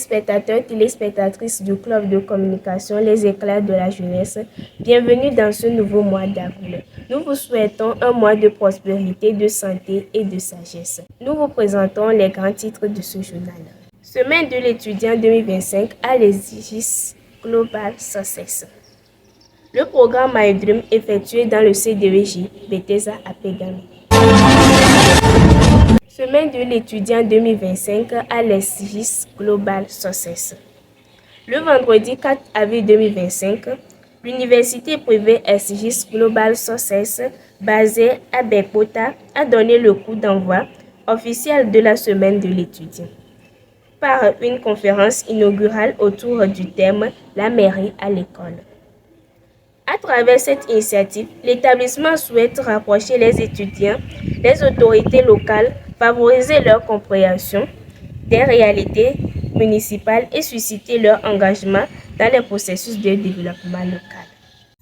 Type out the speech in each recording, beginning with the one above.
téléspectateurs, téléspectatrices du club de communication Les Éclairs de la Jeunesse, bienvenue dans ce nouveau mois d'avril. Nous vous souhaitons un mois de prospérité, de santé et de sagesse. Nous vous présentons les grands titres de ce journal. Semaine de l'étudiant 2025 à l'Exigis Global Success. Le programme My Dream effectué dans le CDEJ Bethesda à Pegami. Semaine de l'étudiant 2025 à l'Exigis Global Success. Le vendredi 4 avril 2025, l'université privée Exigis Global Success, basée à Bekota, a donné le coup d'envoi officiel de la semaine de l'étudiant par une conférence inaugurale autour du thème « La mairie à l'école ». À travers cette initiative, l'établissement souhaite rapprocher les étudiants, les autorités locales, favoriser leur compréhension des réalités municipales et susciter leur engagement dans les processus de développement local.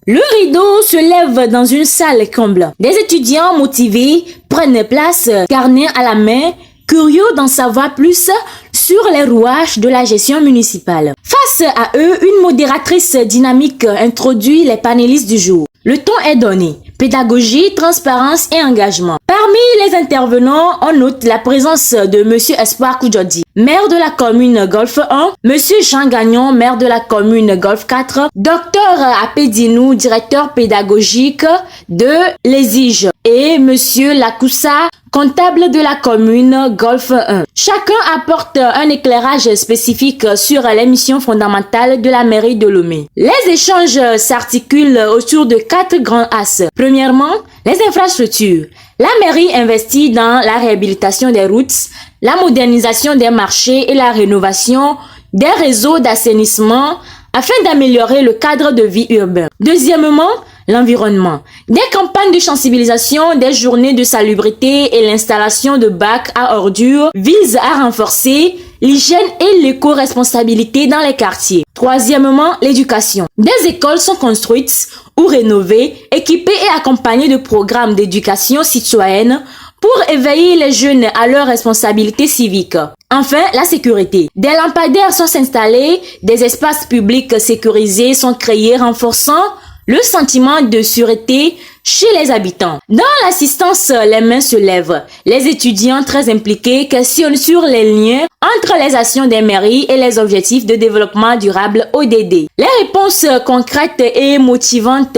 Le rideau se lève dans une salle comble. Des étudiants motivés prennent place, carnet à la main, curieux d'en savoir plus sur les rouages de la gestion municipale. Face à eux, une modératrice dynamique introduit les panélistes du jour. Le ton est donné. Pédagogie, transparence et engagement. Parmi les intervenants, on note la présence de Monsieur Espoir Koudjodi, maire de la commune Golfe 1, Monsieur Jean Gagnon, maire de la commune Golfe 4, Dr Apedinou, directeur pédagogique de l'Exige, et Monsieur Lakoussa, comptable de la commune Golfe 1. Chacun apporte un éclairage spécifique sur les missions fondamentales de la mairie de Lomé. Les échanges s'articulent autour de 4 grands axes. Premièrement, les infrastructures. La mairie investit dans la réhabilitation des routes, la modernisation des marchés et la rénovation des réseaux d'assainissement afin d'améliorer le cadre de vie urbain. Deuxièmement, l'environnement. Des campagnes de sensibilisation, des journées de salubrité et l'installation de bacs à ordures visent à renforcer l'hygiène et l'éco-responsabilité dans les quartiers. Troisièmement, l'éducation. Des écoles sont construites ou rénovées, équipées et accompagnées de programmes d'éducation citoyenne pour éveiller les jeunes à leurs responsabilités civiques. Enfin, la sécurité. Des lampadaires sont installés, des espaces publics sécurisés sont créés, renforçant le sentiment de sûreté chez les habitants. Dans l'assistance, les mains se lèvent. Les étudiants très impliqués questionnent sur les liens entre les actions des mairies et les objectifs de développement durable ODD. Les réponses concrètes et motivantes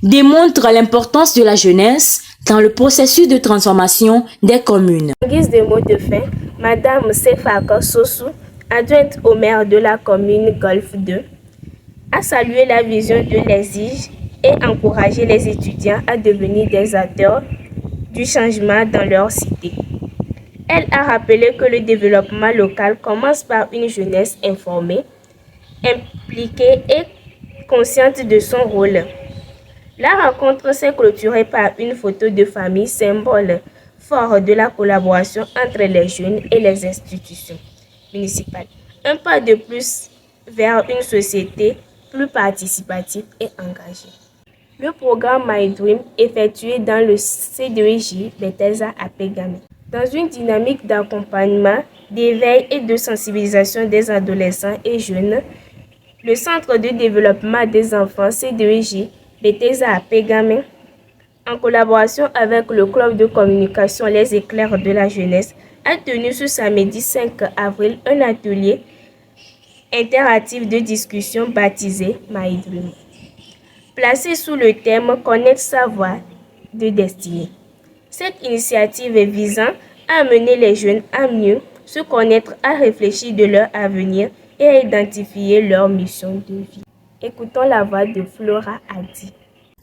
démontrent l'importance de la jeunesse dans le processus de transformation des communes. En guise de mots de fin, Madame Sefaka Sossou, adjointe au maire de la commune Golfe 2, a salué la vision de l'Exige et encouragé les étudiants à devenir des acteurs du changement dans leur cité. Elle a rappelé que le développement local commence par une jeunesse informée, impliquée et consciente de son rôle. La rencontre s'est clôturée par une photo de famille, symbole fort de la collaboration entre les jeunes et les institutions municipales. Un pas de plus vers une société plus participative et engagée. Le programme My Dream effectué dans le CDEJ Bethesda à Pegami. Dans une dynamique d'accompagnement, d'éveil et de sensibilisation des adolescents et jeunes, le Centre de développement des enfants CDEJ Bethesda à Pegami, en collaboration avec le club de communication Les Éclairs de la Jeunesse, a tenu ce samedi 5 avril un atelier interactif de discussion baptisé My Dream, placé sous le thème « Connaître sa voie de destinée ». Cette initiative est visant à amener les jeunes à mieux se connaître, à réfléchir de leur avenir et à identifier leur mission de vie. Écoutons la voix de Flora Adi.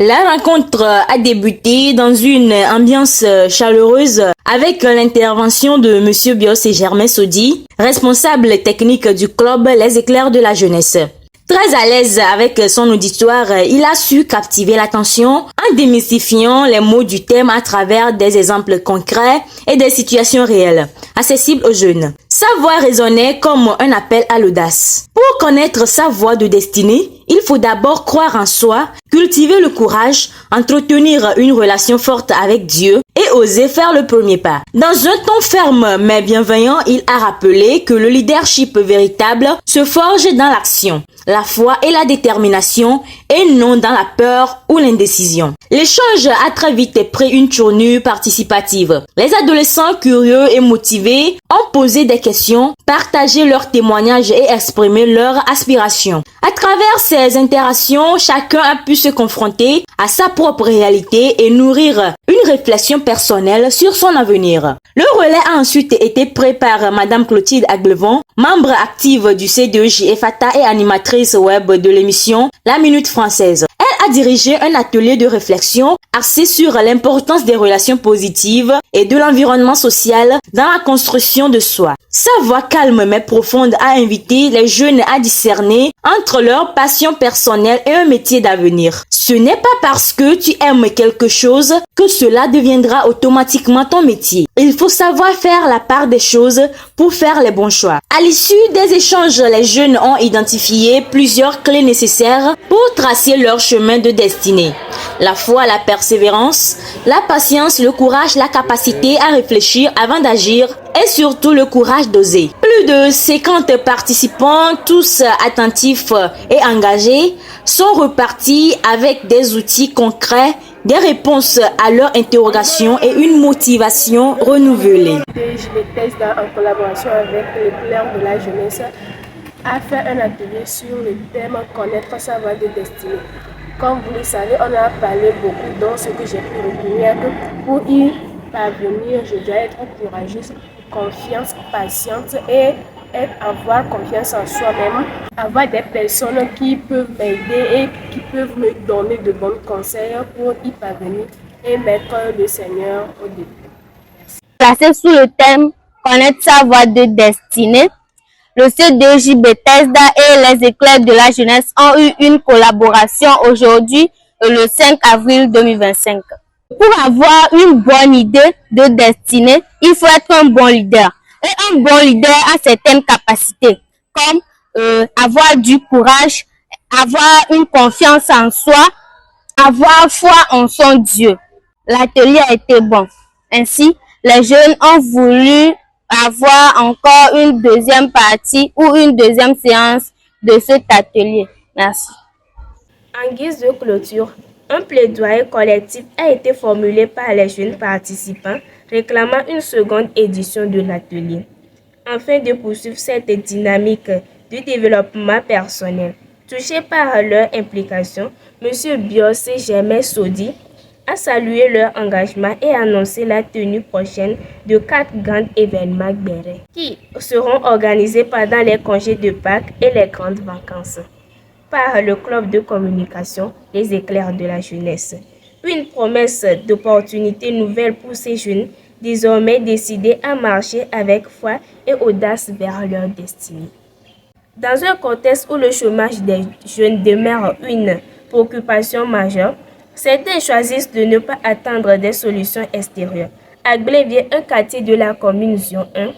La rencontre a débuté dans une ambiance chaleureuse avec l'intervention de Monsieur Bios et Germain Sodi, responsable technique du club Les Éclairs de la Jeunesse. Très à l'aise avec son auditoire, il a su captiver l'attention en démystifiant les mots du thème à travers des exemples concrets et des situations réelles, accessibles aux jeunes. Sa voix résonnait comme un appel à l'audace. Pour connaître sa voie de destinée, il faut d'abord croire en soi, cultiver le courage, entretenir une relation forte avec Dieu et oser faire le premier pas. Dans un ton ferme mais bienveillant, il a rappelé que le leadership véritable se forge dans l'action, la foi et la détermination et non dans la peur ou l'indécision. L'échange a très vite pris une tournure participative. Les adolescents curieux et motivés ont posé des questions, partagé leurs témoignages et exprimé leurs aspirations. À travers ces interactions, chacun a pu se confronter à sa propre réalité et nourrir une réflexion personnelle sur son avenir. Le relais a ensuite été pris par Madame Clotilde Aglevon, membre active du C2J FATA et animatrice web de l'émission La Minute Française. Elle a dirigé un atelier de réflexion axé sur l'importance des relations positives et de l'environnement social dans la construction de soi. Sa voix calme mais profonde a invité les jeunes à discerner entre leur passion personnelle et un métier d'avenir. Ce n'est pas parce que tu aimes quelque chose que cela deviendra automatiquement ton métier. Il faut savoir faire la part des choses pour faire les bons choix. À l'issue des échanges, les jeunes ont identifié plusieurs clés nécessaires pour tracer leur chemin de destinée. La foi, la persévérance, la patience, le courage, la capacité à réfléchir avant d'agir et surtout le courage d'oser. Plus de 50 participants, tous attentifs et engagés, sont repartis avec des outils concrets, des réponses à leurs interrogations et une motivation renouvelée. JBTESDA, en collaboration avec les pléiades de la jeunesse, a fait un atelier sur le thème « Connaître sa voie de destinée ». Comme vous le savez, on a parlé beaucoup dans ce que j'ai pu retenir que pour y parvenir, je dois être courageuse, confiante, patiente et avoir confiance en soi-même, avoir des personnes qui peuvent m'aider et qui peuvent me donner de bons conseils pour y parvenir et mettre le Seigneur au début. Placé sous le thème « Connaître sa voie de destinée », le C2J Bethesda et les éclairs de la jeunesse ont eu une collaboration aujourd'hui, le 5 avril 2025. Pour avoir une bonne idée de destinée, il faut être un bon leader. Et un bon leader a certaines capacités, comme avoir du courage, avoir une confiance en soi, avoir foi en son Dieu. L'atelier a été bon. Ainsi, les jeunes ont voulu avoir encore une deuxième partie ou une deuxième séance de cet atelier. Merci. En guise de clôture, un plaidoyer collectif a été formulé par les jeunes participants réclamant une seconde édition de l'atelier. Afin de poursuivre cette dynamique de développement personnel, touché par leur implication, M. Bios Germain Sodi a salué leur engagement et annoncé la tenue prochaine de 4 grands événements guerriers qui seront organisés pendant les congés de Pâques et les grandes vacances par le club de communication Les Éclairs de la jeunesse. Une promesse d'opportunités nouvelles pour ces jeunes désormais décidés à marcher avec foi et audace vers leur destinée. Dans un contexte où le chômage des jeunes demeure une préoccupation majeure, certains choisissent de ne pas attendre des solutions extérieures. À Blainviers, un quartier de la commune Zion 1,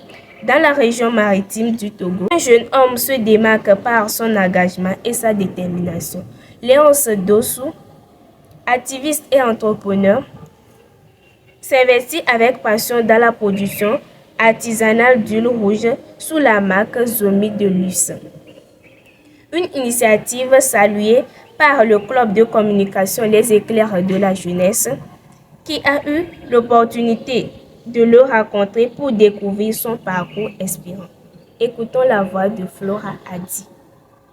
dans la région maritime du Togo, un jeune homme se démarque par son engagement et sa détermination. Léonce Dossou, activiste et entrepreneur, s'investit avec passion dans la production artisanale d'huile rouge sous la marque Zomi de Luce. Une initiative saluée par le club de communication Les Éclairs de la jeunesse, qui a eu l'opportunité de le rencontrer pour découvrir son parcours inspirant. Écoutons la voix de Flora Adi.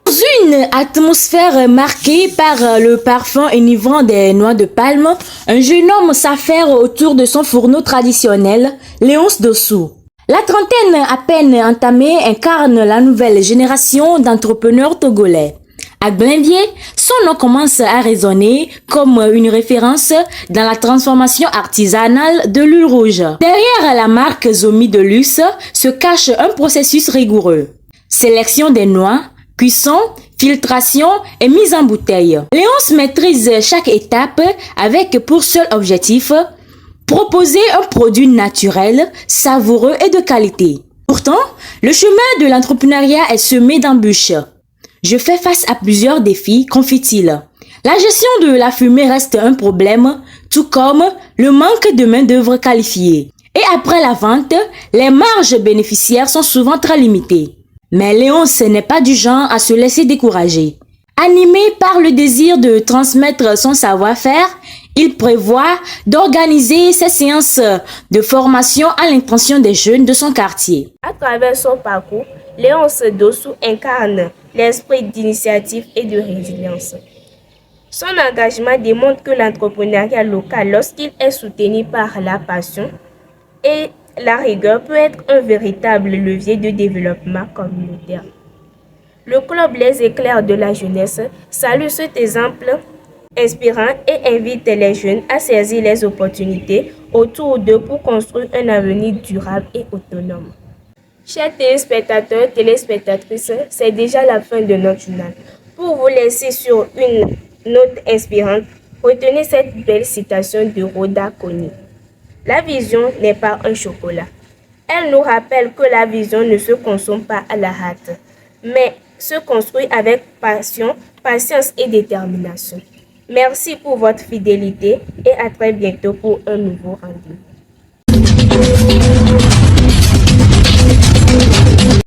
Dans une atmosphère marquée par le parfum enivrant des noix de palme, un jeune homme s'affaire autour de son fourneau traditionnel, Léonce Dossou. La trentaine à peine entamée incarne la nouvelle génération d'entrepreneurs togolais. À Blainviers, son nom commence à résonner comme une référence dans la transformation artisanale de l'huile rouge. Derrière la marque Zomi de Luxe se cache un processus rigoureux. Sélection des noix, cuisson, filtration et mise en bouteille. Léonce maîtrise chaque étape avec pour seul objectif proposer un produit naturel, savoureux et de qualité. Pourtant, le chemin de l'entrepreneuriat est semé d'embûches. Je fais face à plusieurs défis, confie-t-il. La gestion de la fumée reste un problème, tout comme le manque de main-d'œuvre qualifiée. Et après la vente, les marges bénéficiaires sont souvent très limitées. Mais Léonce n'est pas du genre à se laisser décourager. Animé par le désir de transmettre son savoir-faire, il prévoit d'organiser ses séances de formation à l'intention des jeunes de son quartier. À travers son parcours, Léonce Dossou incarne l'esprit d'initiative et de résilience. Son engagement démontre que l'entrepreneuriat local, lorsqu'il est soutenu par la passion et la rigueur, peut être un véritable levier de développement communautaire. Le club Les Éclairs de la jeunesse salue cet exemple inspirant et invite les jeunes à saisir les opportunités autour d'eux pour construire un avenir durable et autonome. Chers téléspectateurs, téléspectatrices, c'est déjà la fin de notre journal. Pour vous laisser sur une note inspirante, retenez cette belle citation de Rhoda Koni. La vision n'est pas un chocolat. Elle nous rappelle que la vision ne se consomme pas à la hâte, mais se construit avec passion, patience et détermination. Merci pour votre fidélité et à très bientôt pour un nouveau rendez-vous.